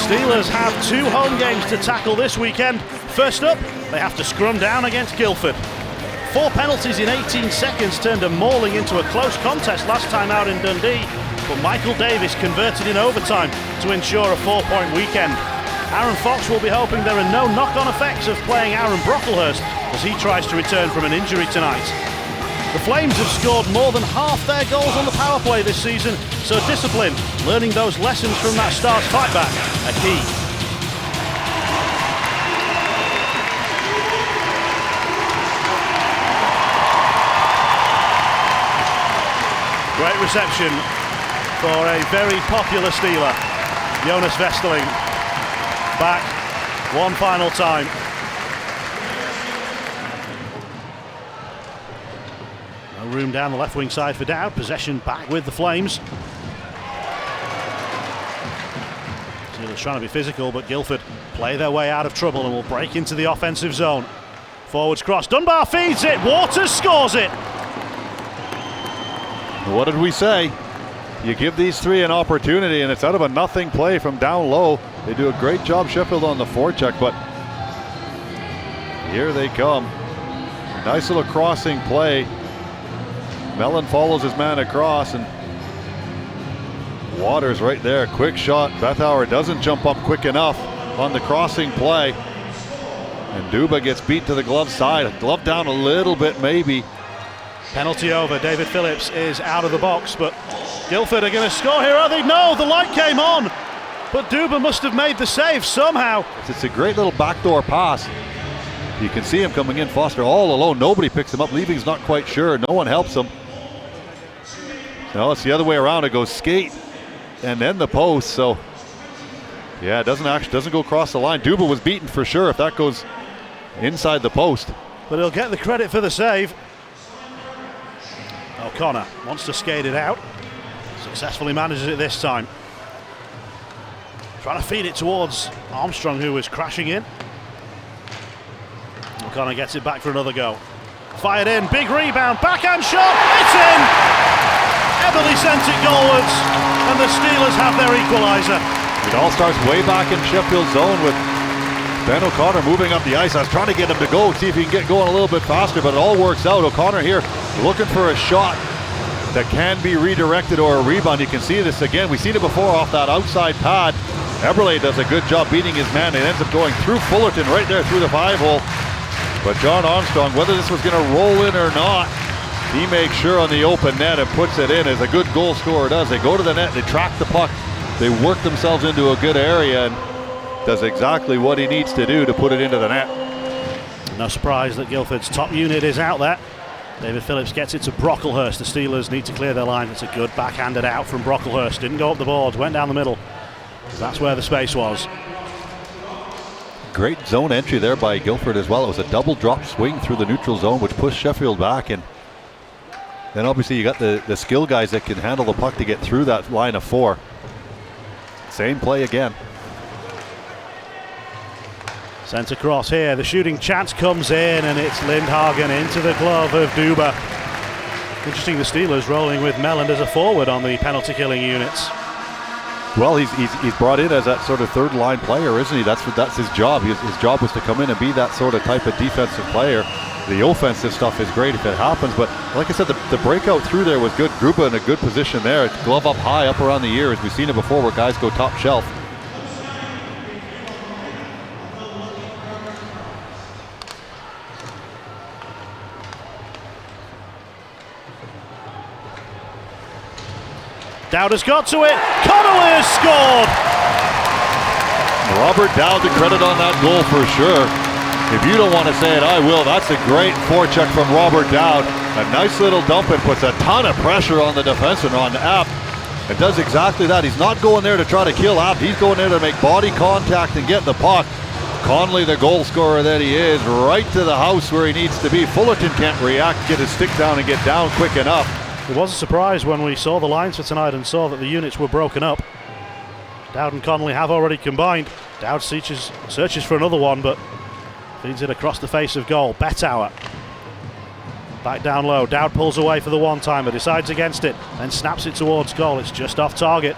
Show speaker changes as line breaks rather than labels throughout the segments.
Steelers have 2 home games to tackle this weekend. First up, they have to scrum down against Guildford. 4 penalties in 18 seconds turned a mauling into a close contest last time out in Dundee, but Michael Davis converted in overtime to ensure a 4-point weekend. Aaron Fox will be hoping there are no knock-on effects of playing Aaron Brocklehurst as he tries to return from an injury tonight. The Flames have scored more than half their goals on the power play this season, so discipline, learning those lessons from that Stars fight back, are key. Great reception for a very popular Steeler, Jonas Vesterling. Back one final time. No room down the left wing side for Dowd. Possession back with the Flames. Steelers trying to be physical, but Guildford play their way out of trouble and will break into the offensive zone. Forwards cross. Dunbar feeds it. Waters scores it.
What did we say? You give these 3 an opportunity, and it's out of a nothing play from down low. They do a great job, Sheffield, on the forecheck, but here they come. Nice little crossing play. Mellon follows his man across, and Waters right there. Quick shot. Bethauer doesn't jump up quick enough on the crossing play. And Duba gets beat to the glove side. Glove down a little bit, maybe.
Penalty over. David Phillips is out of the box, but Guildford are going to score here, are they? No, the light came on, but Duba must have made the save somehow.
It's a great little backdoor pass. You can see him coming in. Foster all alone. Nobody picks him up. Leaving's not quite sure. No one helps him. No, it's the other way around. It goes skate and then the post. So yeah, it doesn't go across the line. Duba was beaten for sure if that goes inside the post.
But he'll get the credit for the save. O'Connor wants to skate it out. Successfully manages it this time. Trying to feed it towards Armstrong, who was crashing in. O'Connor gets it back for another go. Fired in, big rebound, backhand shot, it's in! Everly sent it goalwards, and the Steelers have their equaliser.
It all starts way back in Sheffield zone with Ben O'Connor moving up the ice. I was trying to get him to go, see if he can get going a little bit faster, but it all works out. O'Connor here looking for a shot that can be redirected or a rebound. You can see this again. We've seen it before off that outside pad. Eberle does a good job beating his man. It ends up going through Fullerton right there through the 5-hole. But John Armstrong, whether this was going to roll in or not, he makes sure on the open net and puts it in, as a good goal scorer does. They go to the net, they track the puck, they work themselves into a good area, and does exactly what he needs to do to put it into the net.
No surprise that Guildford's top unit is out there. David Phillips gets it to Brocklehurst. The Steelers need to clear their line. It's a good backhanded out from Brocklehurst. Didn't go up the boards, went down the middle. That's where the space was.
Great zone entry there by Guildford as well. It was a double drop swing through the neutral zone, which pushed Sheffield back. And then obviously you got the skill guys that can handle the puck to get through that line of 4. Same play again.
Sent across here, the shooting chance comes in, and it's Lindhagen into the glove of Duba. Interesting, the Steelers rolling with Melland as a forward on the penalty killing units.
Well, he's brought in as that sort of third line player, isn't he? That's his job. His job was to come in and be that sort of type of defensive player. The offensive stuff is great if it happens, but like I said, the breakout through there was good. Gruba in a good position there. It's glove up high, up around the ears. We've seen it before where guys go top shelf.
Dowd has got to it. Connolly has scored.
Robert Dowd the credit on that goal for sure. If you don't want to say it, I will. That's a great forecheck from Robert Dowd. A nice little dump and puts a ton of pressure on the defenseman, on Abt. It does exactly that. He's not going there to try to kill Abt. He's going there to make body contact and get the puck. Conley, the goal scorer that he is, right to the house where he needs to be. Fullerton can't react, get his stick down and get down quick enough.
It was a surprise when we saw the lines for tonight and saw that the units were broken up. Dowd and Connolly have already combined. Dowd searches for another one, but feeds it across the face of goal. Bethauer back down low. Dowd pulls away for the one-timer, decides against it, then snaps it towards goal. It's just off target.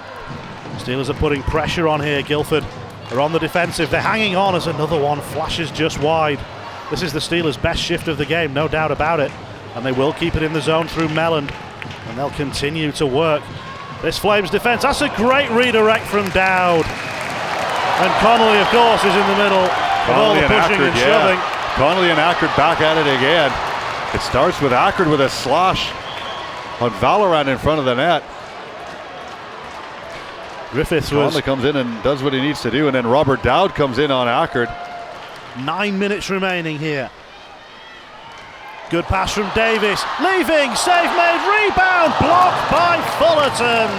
Steelers are putting pressure on here. Guildford are on the defensive. They're hanging on as another one flashes just wide. This is the Steelers' best shift of the game, no doubt about it. And they will keep it in the zone through Melland. And they'll continue to work this Flames defense. That's a great redirect from Dowd. And Connolly, of course, is in the middle of all the pushing and shoving.
Connolly and Ackard back at it again. It starts with Ackard with a slosh on Valorant in front of the net. Connolly comes in and does what he needs to do, and then Robert Dowd comes in on Ackard.
9 minutes remaining here. Good pass from Davis, leaving, save made, rebound, blocked by Fullerton.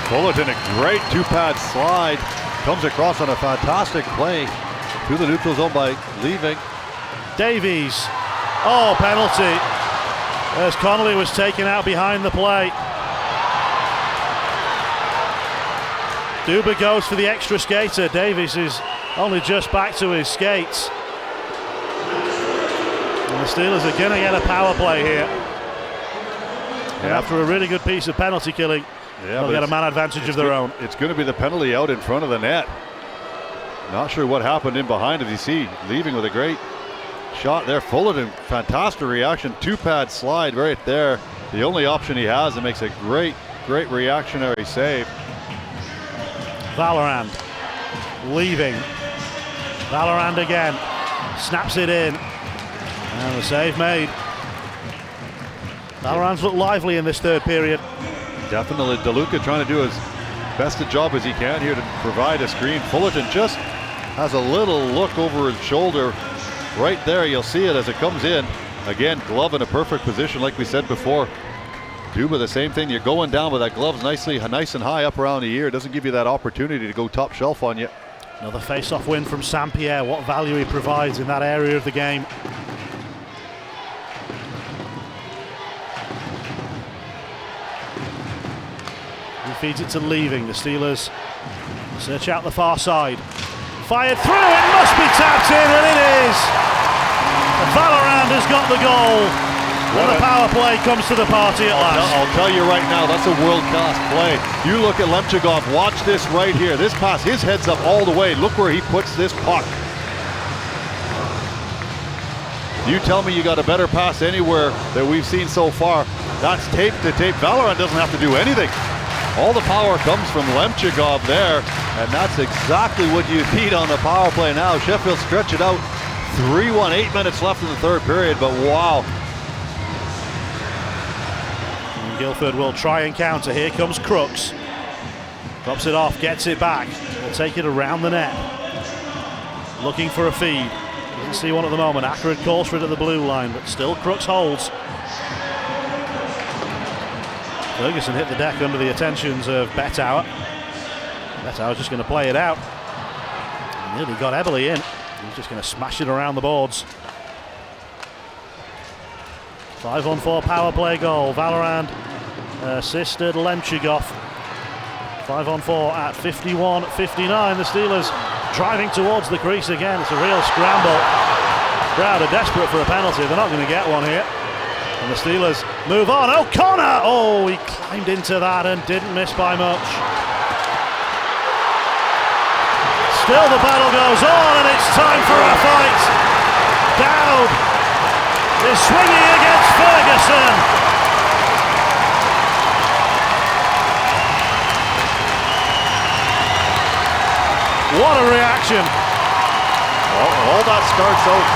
Fullerton, a great two-pad slide, comes across on a fantastic play through the neutral zone by leaving.
Davies, oh, penalty, as Connolly was taken out behind the plate. Duba goes for the extra skater. Davies is only just back to his skates. And the Steelers are going to get a power play here. And after a really good piece of penalty killing, they'll get a man advantage of their own.
It's going to be the penalty out in front of the net. Not sure what happened in behind as you see. Leaving with a great shot there. Fullerton, fantastic reaction. Two-pad slide right there. The only option he has, and makes a great reactionary save.
Valorand leaving. Valorand again. Snaps it in. And the save made. Valorand's looked lively in this third period.
Definitely DeLuca trying to do his best a job as he can here to provide a screen. Fullerton just has a little look over his shoulder right there. You'll see it as it comes in. Again, glove in a perfect position like we said before. Duba, the same thing. You're going down with that glove's nice and high up around the ear. It doesn't give you that opportunity to go top shelf on you.
Another face-off win from Saint-Pierre. What value he provides in that area of the game. He feeds it to leaving. The Steelers search out the far side. Fired through, it must be tapped in, and it is! Valorand has got the goal. And the power play comes to the party at last.
I'll tell you right now, that's a world-class play. You look at Lemchigov, watch this right here. This pass, his head's up all the way. Look where he puts this puck. You tell me you got a better pass anywhere that we've seen so far. That's tape to tape. Valorant doesn't have to do anything. All the power comes from Lemchigov there, and that's exactly what you need on the power play now. Sheffield stretch it out. 3-1, 8 minutes left in the third period, but wow.
Guildford will try and counter. Here comes Crooks. Drops it off, gets it back. Will take it around the net. Looking for a feed. Doesn't see one at the moment. Ackard calls for it at the blue line, but still Crooks holds. Ferguson hit the deck under the attentions of Bettauer. Bettauer's just going to play it out. Nearly got Eberle in. He's just going to smash it around the boards. 5-on-4 power play goal. Valorand assisted Lemchigov. 5-on-4 at 51-59. The Steelers driving towards the crease again. It's a real scramble. Crowd are desperate for a penalty. They're not going to get one here. And the Steelers move on. O'Connor! Oh, he climbed into that and didn't miss by much. Still the battle goes on, and it's time for a fight. Dowd is swinging against Ferguson. What a reaction.
Well, all that starts out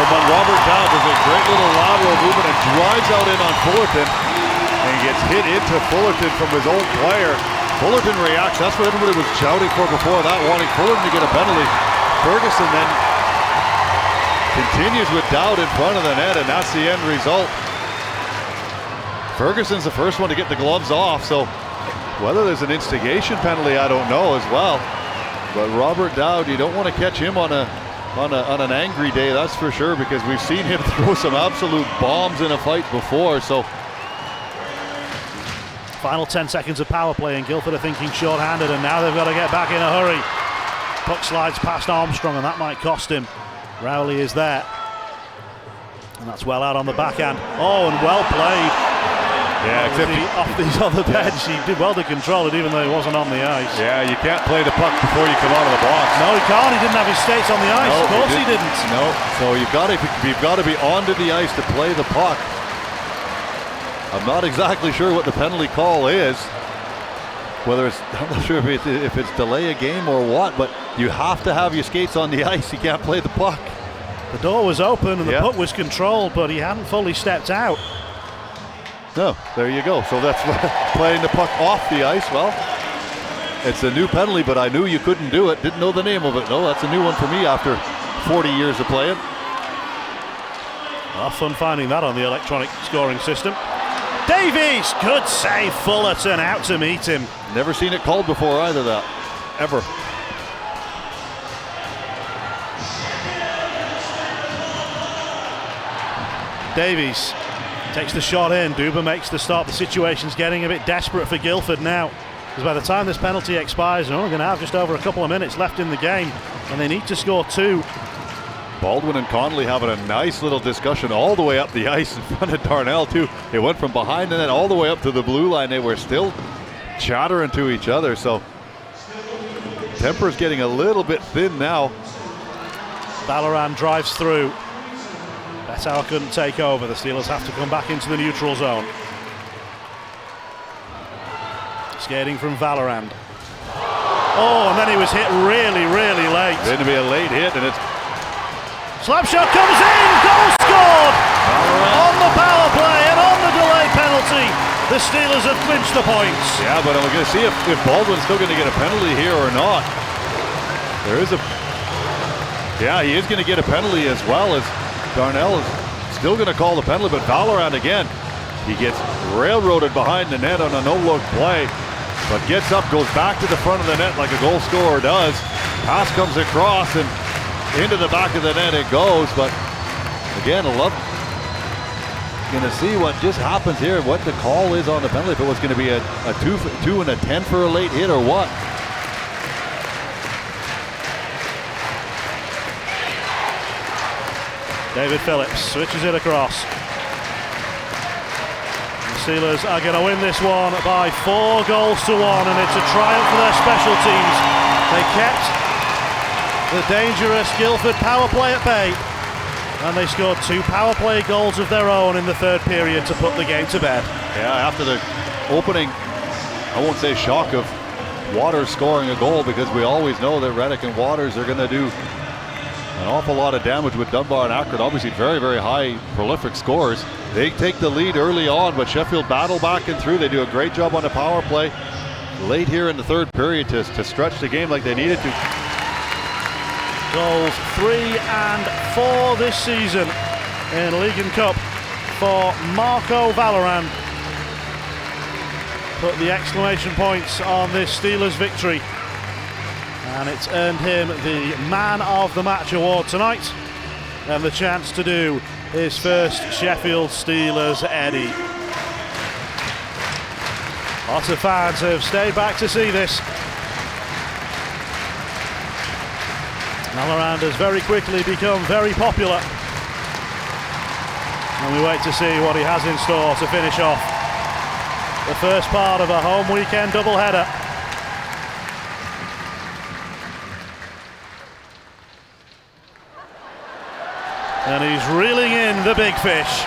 from when Robert Dowd does a great little lateral movement and drives out in on Fullerton and gets hit into Fullerton from his own player. Fullerton reacts. That's what everybody was shouting for before that, wanting Fullerton to get a penalty. Ferguson then continues with Dowd in front of the net, and that's the end result. Ferguson's the first one to get the gloves off, so whether there's an instigation penalty, I don't know as well. But Robert Dowd, you don't want to catch him on an angry day, that's for sure, because we've seen him throw some absolute bombs in a fight before. So
final 10 seconds of power play, and Guildford are thinking short-handed, and now they've got to get back in a hurry. Puck slides past Armstrong, and that might cost him. Rowley is there, and that's well out on the backhand. Oh, and well played.
Yeah,
off these other bench. He did well to control it, even though he wasn't on the ice.
Yeah, you can't play the puck before you come out of the box.
No, he can't. He didn't have his skates on the ice.
No,
Of course he didn't.
No, so you've got to be onto the ice to play the puck. I'm not exactly sure what the penalty call is. I'm not sure if it's delay a game or what, but you have to have your skates on the ice. You can't play the puck.
The door was open and the puck was controlled, but he hadn't fully stepped out.
No, there you go. So that's playing the puck off the ice. Well, it's a new penalty, but I knew you couldn't do it. Didn't know the name of it. No, that's a new one for me after 40 years of playing.
Well, fun finding that on the electronic scoring system. Davies, good save. Fullerton out to meet him.
Never seen it called before either, that. Ever.
Davies takes the shot in. Duba makes the stop. The situation's getting a bit desperate for Guildford now, because by the time this penalty expires, they're only going to have just over a couple of minutes left in the game, and they need to score 2.
Baldwin and Connolly having a nice little discussion all the way up the ice in front of Darnell too. It went from behind the net all the way up to the blue line. They were still chattering to each other, so temper's getting a little bit thin now.
Valorant drives through. Bettauer couldn't take over. The Steelers have to come back into the neutral zone. Skating from Valorant. Oh, and then he was hit really, really late.
It's going to be a late hit, and it's
slap shot comes in, goal scored! On the power play and on the delay penalty, the Steelers have clinched the points.
Yeah, but I'm going to see if Baldwin's still going to get a penalty here or not. Yeah, he is going to get a penalty as well, as Darnell is still going to call the penalty, but Valorant again, he gets railroaded behind the net on a no-look play, but gets up, goes back to the front of the net like a goal scorer does. Pass comes across and into the back of the net it goes, but again, going to see what just happens here, what the call is on the penalty, if it was going to be a 2 and a 10 for a late hit or what.
David Phillips switches it across. The Steelers are going to win this one by 4 goals to 1, and it's a triumph for their special teams. They kept the dangerous Guildford power play at bay, and they scored 2 power play goals of their own in the third period to put the game to bed.
Yeah, after the opening, I won't say shock of Waters scoring a goal, because we always know that Reddick and Waters are going to do an awful lot of damage with Dunbar and Akron. Obviously very, very high prolific scores. They take the lead early on, but Sheffield battle back and through. They do a great job on the power play late here in the third period to stretch the game like they needed to.
Goals 3 and 4 this season in League and Cup for Marco Valorant. Put the exclamation points on this Steelers victory, and it's earned him the Man of the Match award tonight, and the chance to do his first Sheffield Steelers Eddie. Lots of fans have stayed back to see this. Valorant has very quickly become very popular, and we wait to see what he has in store to finish off the first part of a home weekend doubleheader. And he's reeling in the big fish.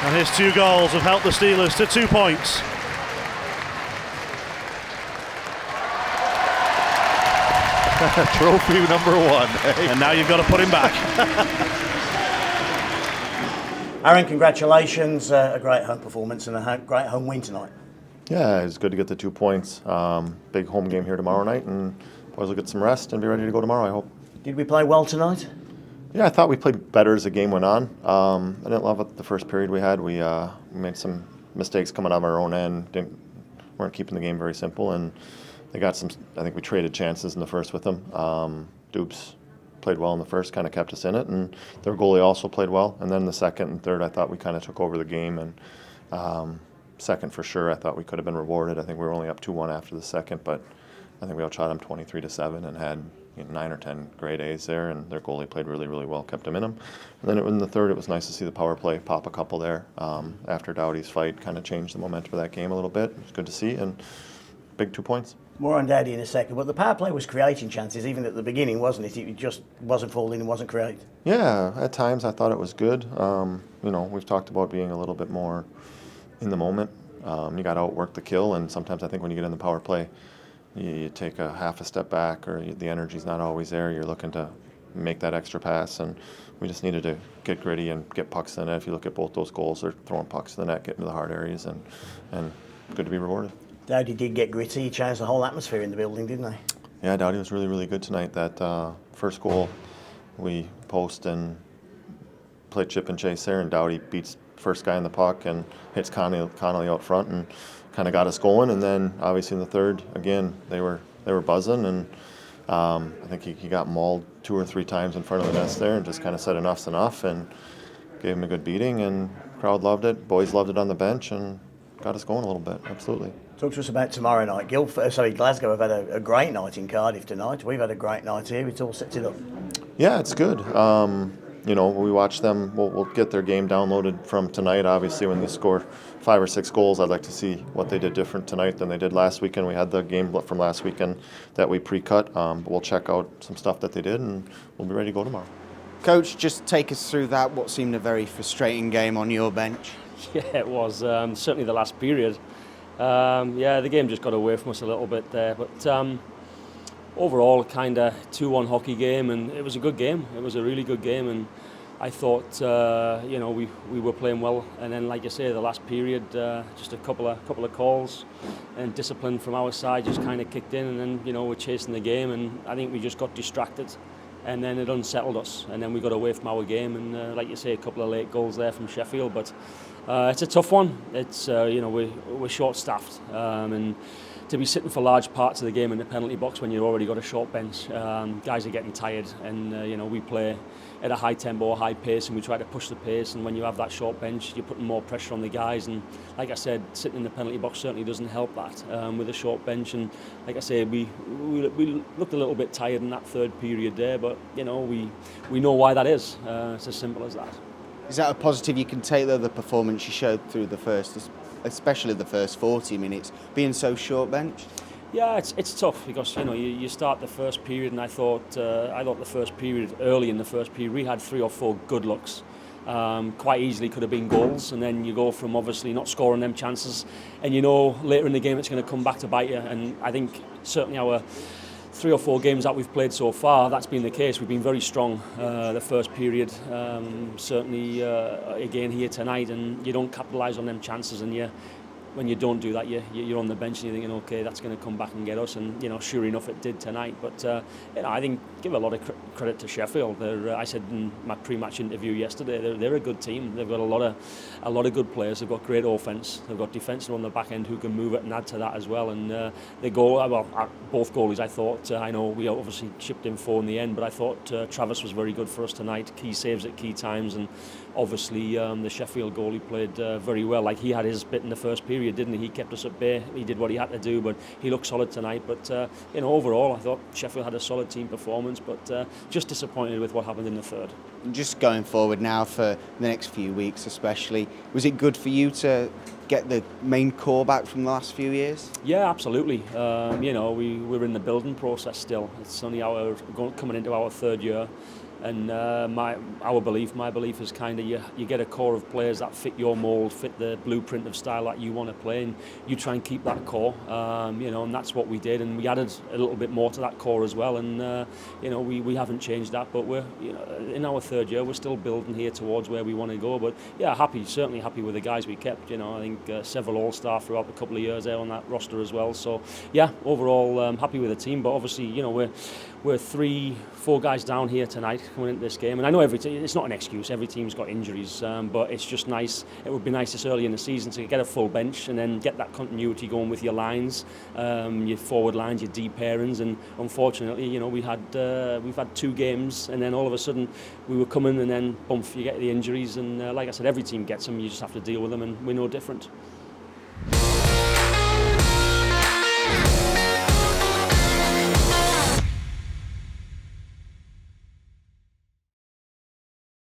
And his 2 goals have helped the Steelers to 2 points.
Trophy number 1. Hey.
And now you've got to put him back.
Aaron, congratulations. A great home performance and a great home win tonight.
Yeah, it's good to get the 2 points. Big home game here tomorrow night, and boys will get some rest and be ready to go tomorrow, I hope.
Did we play well tonight?
Yeah, I thought we played better as the game went on. I didn't love it the first period we had. We made some mistakes coming out of our own end. Weren't keeping the game very simple, and they got some. I think we traded chances in the first with them. Dupes played well in the first, kind of kept us in it, and their goalie also played well. And then the second and third, I thought we kind of took over the game, and second for sure, I thought we could have been rewarded. I think we were only up 2-1 after the second, but I think we outshot them 23-7 and had 9 or 10 grade A's there, and their goalie played really, really well, kept them in them. And then in the third, it was nice to see the power play pop a couple there after Dowdy's fight, kind of changed the momentum of that game a little bit. It was good to see, and big 2 points.
More on Dowdy in a second, but the power play was creating chances even at the beginning, wasn't it? It just wasn't falling and wasn't created.
Yeah, at times I thought it was good. We've talked about being a little bit more in the moment. You got to outwork the kill, and sometimes I think when you get in the power play, you take a half a step back, or the energy's not always there. You're looking to make that extra pass, and we just needed to get gritty and get pucks in the net. If you look at both those goals, they're throwing pucks in the net, getting to the hard areas, and good to be rewarded.
Dowdy did get gritty. He changed the whole atmosphere in the building, didn't he?
Yeah, Dowdy was really, really good tonight. That first goal, we post and played chip and chase there, and Dowdy beats first guy in the puck and hits Connolly out front and kind of got us going. And then obviously in the third, again, they were buzzing, and I think he got mauled 2 or 3 times in front of the nets there, and just kind of said enough's enough and gave him a good beating, and crowd loved it. Boys loved it on the bench and got us going a little bit. Absolutely.
Talk to us about tomorrow night. Glasgow have had a great night in Cardiff tonight. We've had a great night here. It's all set it up.
Yeah, it's good. We watch them. We'll get their game downloaded from tonight. Obviously, when they score 5 or 6 goals, I'd like to see what they did different tonight than they did last weekend. We had the game from last weekend that we pre-cut, but we'll check out some stuff that they did, and we'll be ready to go tomorrow.
Coach, just take us through that. What seemed a very frustrating game on your bench?
Yeah, it was certainly the last period. The game just got away from us a little bit there, but overall, kind of 2-1 hockey game, and it was a good game. It was a really good game, and I thought we were playing well. And then, like you say, the last period, just a couple of calls and discipline from our side just kind of kicked in, and then we're chasing the game, and I think we just got distracted. And then it unsettled us, and then we got away from our game, and like you say, a couple of late goals there from Sheffield. But it's a tough one. It's we're short-staffed, and to be sitting for large parts of the game in the penalty box when you've already got a short bench, guys are getting tired, and we play at a high tempo, high pace, and we try to push the pace. And when you have that short bench, you're putting more pressure on the guys. And like I said, sitting in the penalty box certainly doesn't help that with a short bench. And like I say, we looked a little bit tired in that third period there, but we know why that is. It's as simple as that.
Is that a positive you can take, though, the performance you showed through the first, especially the first 40 minutes, being so short benched?
Yeah, it's tough because you start the first period, and I thought the first period, early in the first period, we had 3 or 4 good looks. Quite easily could have been goals, and then you go from obviously not scoring them chances, and later in the game it's going to come back to bite you. And I think certainly our 3 or 4 games that we've played so far, that's been the case. We've been very strong the first period, certainly again here tonight, and you don't capitalise on them chances, and when you don't do that, you're on the bench and you're thinking, okay, that's going to come back and get us, and sure enough, it did tonight. But I think give a lot of credit to Sheffield. I said in my pre-match interview yesterday, they're a good team. They've got a lot of good players. They've got great offense. They've got defensive on the back end who can move it and add to that as well. And both goalies, I thought. I know we obviously chipped in 4 in the end, but I thought Travis was very good for us tonight. Key saves at key times, and obviously the Sheffield goalie played very well. Like, he had his bit in the first period, didn't he? He kept us at bay. He did what he had to do, but he looked solid tonight. But overall, I thought Sheffield had a solid team performance, but just disappointed with what happened in the third.
Just going forward now for the next few weeks especially, was it good for you to get the main core back from the last few years?
Yeah, absolutely. We're in the building process still. It's only coming into our third year. And my belief is kind of you get a core of players that fit your mould, fit the blueprint of style that you want to play, and you try and keep that core, and that's what we did. And we added a little bit more to that core as well, and we haven't changed that. But we're in our third year, we're still building here towards where we want to go. But yeah, certainly happy with the guys we kept. I think several all-star throughout the couple of years there on that roster as well. So yeah, overall happy with the team. But obviously, we're 3-4 guys down here tonight coming into this game, and I know it's not an excuse. Every team's got injuries, but it's just nice. It would be nice this early in the season to get a full bench and then get that continuity going with your lines, your forward lines, your deep pairings. And unfortunately, we've had 2 games, and then all of a sudden we were coming, and then bump, you get the injuries. And like I said, every team gets them. You just have to deal with them, and we're no different.